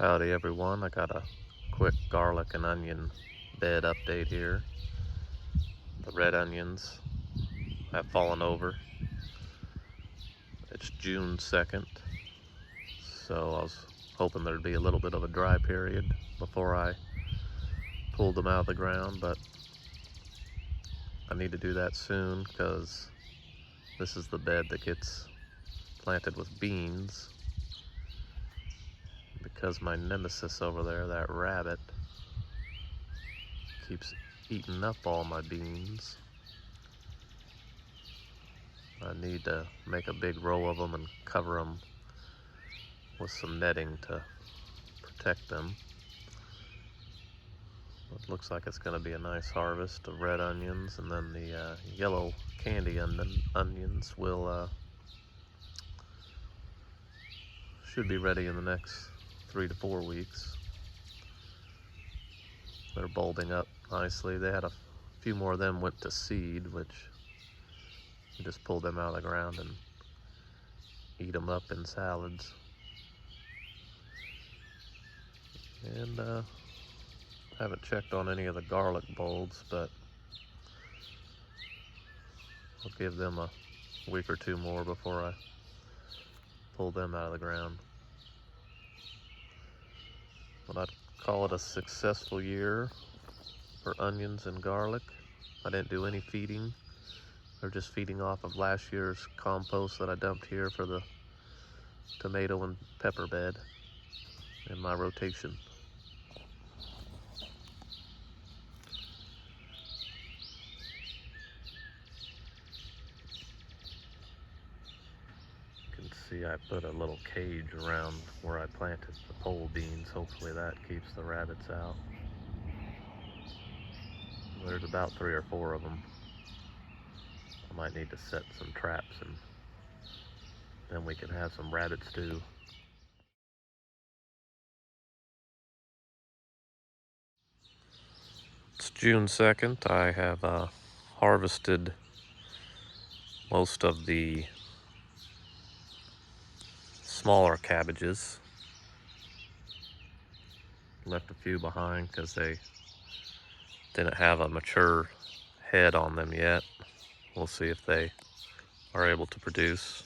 Howdy everyone, I got a quick garlic and onion bed update here. The red onions have fallen over. It's June 2nd, so I was hoping there'd be a little bit of a dry period before I pulled them out of the ground, but I need to do that soon because this is the bed that gets planted with beans. Because my nemesis over there, that rabbit, keeps eating up all my beans. I need to make a big row of them and cover them with some netting to protect them. It looks like it's going to be a nice harvest of red onions, and then the yellow candy onions will should be ready in the next 3 to 4 weeks. They're bulbing up nicely. They had a few more of them went to seed, which you just pull them out of the ground and eat them up in salads. And haven't checked on any of the garlic bulbs, but I'll give them a week or two more before I pull them out of the ground. But I'd call it a successful year for onions and garlic. I didn't do any feeding. They're just feeding off of last year's compost that I dumped here for the tomato and pepper bed in my rotation. You can see I put a little cage around where I planted the pole beans. Hopefully that keeps the rabbits out. There's about 3 or 4 of them. I might need to set some traps, and then we can have some rabbit stew. It's June 2nd. I have harvested most of the smaller cabbages. Left a few behind because they didn't have a mature head on them yet. We'll see if they are able to produce.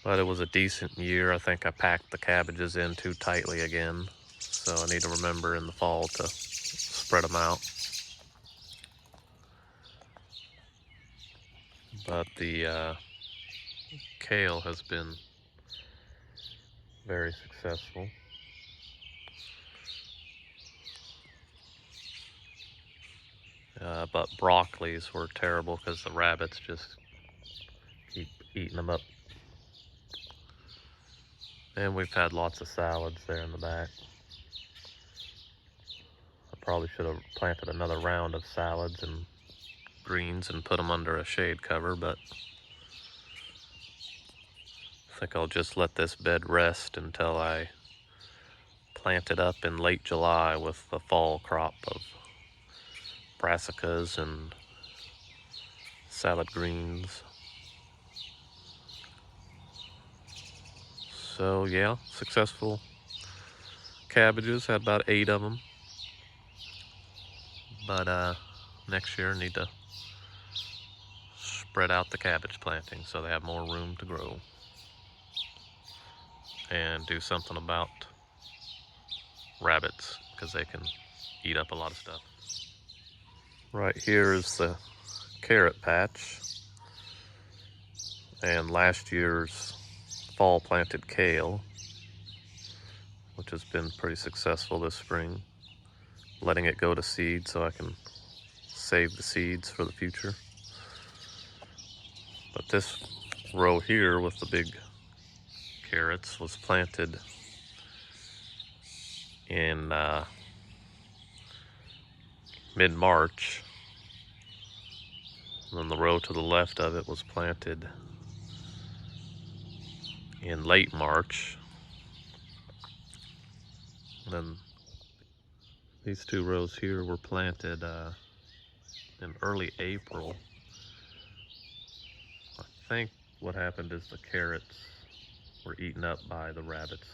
But it was a decent year. I think I packed the cabbages in too tightly again, so I need to remember in the fall to spread them out. But the kale has been very successful. But broccolis were terrible because the rabbits just keep eating them up. And we've had lots of salads there in the back. I probably should have planted another round of salads and greens and put them under a shade cover, but I think I'll just let this bed rest until I plant it up in late July with the fall crop of brassicas and salad greens. So yeah, successful cabbages, had about 8 of them. But next year need to spread out the cabbage planting so they have more room to grow. And do something about rabbits because they can eat up a lot of stuff. Right here is the carrot patch and last year's fall planted kale, which has been pretty successful this spring. Letting it go to seed so I can save the seeds for the future. But this row here with the big carrots was planted in mid-March. And then the row to the left of it was planted in late March. And then these 2 rows here were planted in early April. I think what happened is the carrots were eaten up by the rabbits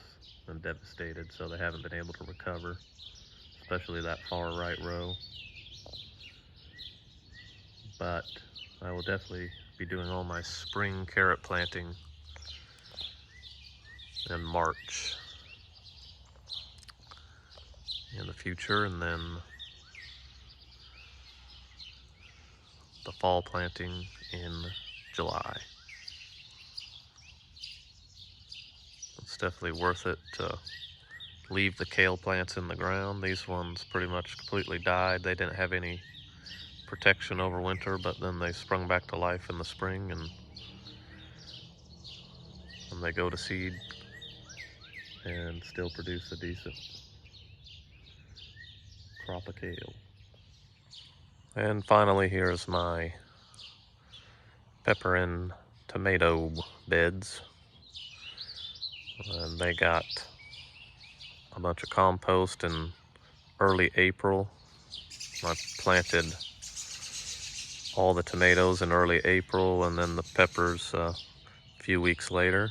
and devastated, so they haven't been able to recover, especially that far right row. But I will definitely be doing all my spring carrot planting in March in the future, and then the fall planting in July. It's definitely worth it to leave the kale plants in the ground. These ones pretty much completely died. They didn't have any protection over winter, but then they sprung back to life in the spring, and they go to seed and still produce a decent crop of kale. And finally, here's my pepper and tomato beds. And they got a bunch of compost in early April. I planted all the tomatoes in early April, and then the peppers a few weeks later.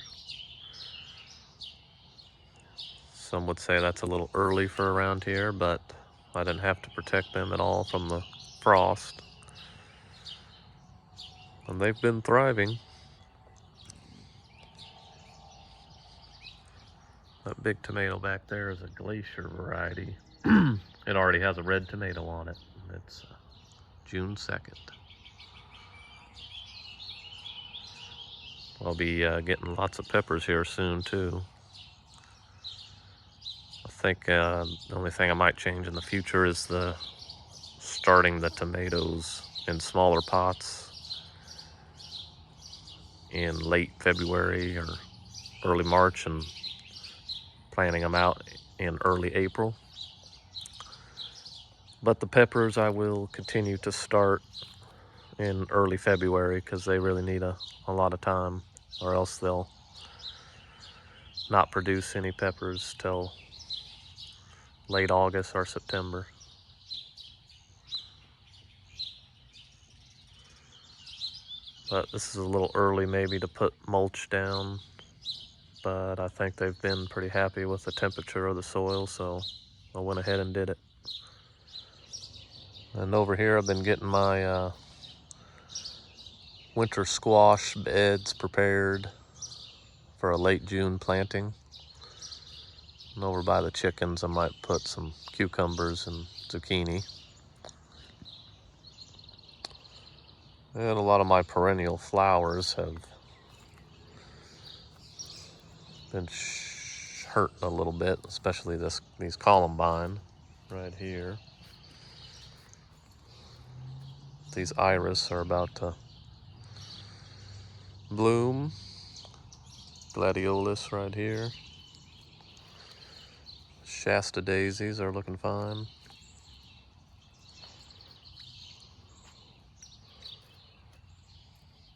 Some would say that's a little early for around here, but I didn't have to protect them at all from the frost. And they've been thriving. That big tomato back there is a glacier variety. It already has a red tomato on it. It's June 2nd. I'll be getting lots of peppers here soon too. I think the only thing I might change in the future is starting the tomatoes in smaller pots in late February or early March and planting them out in early April. But the peppers I will continue to start in early February because they really need a lot of time, or else they'll not produce any peppers till late August or September. But this is a little early maybe to put mulch down, but I think they've been pretty happy with the temperature of the soil, so I went ahead and did it. And over here I've been getting my winter squash beds prepared for a late June planting. And over by the chickens I might put some cucumbers and zucchini. And a lot of my perennial flowers have been hurting a little bit, especially these columbine right here. These iris are about to bloom. Gladiolus right here. Shasta daisies are looking fine.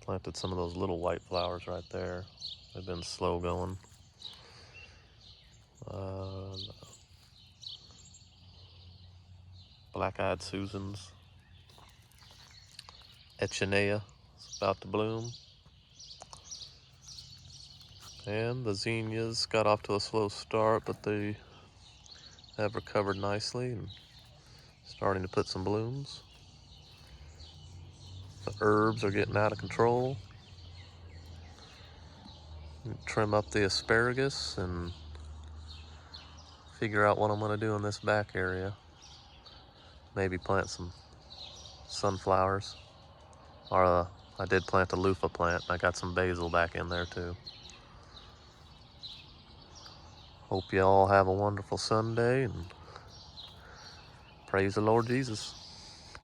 Planted some of those little white flowers right there. They've been slow going. Black-eyed Susans. Echinacea is about to bloom. And the zinnias got off to a slow start, but they have recovered nicely and starting to put some blooms. The herbs are getting out of control. Trim up the asparagus and figure out what I'm going to do in this back area. Maybe plant some sunflowers. Or I did plant a loofah plant. I got some basil back in there too. Hope you all have a wonderful Sunday and praise the Lord Jesus.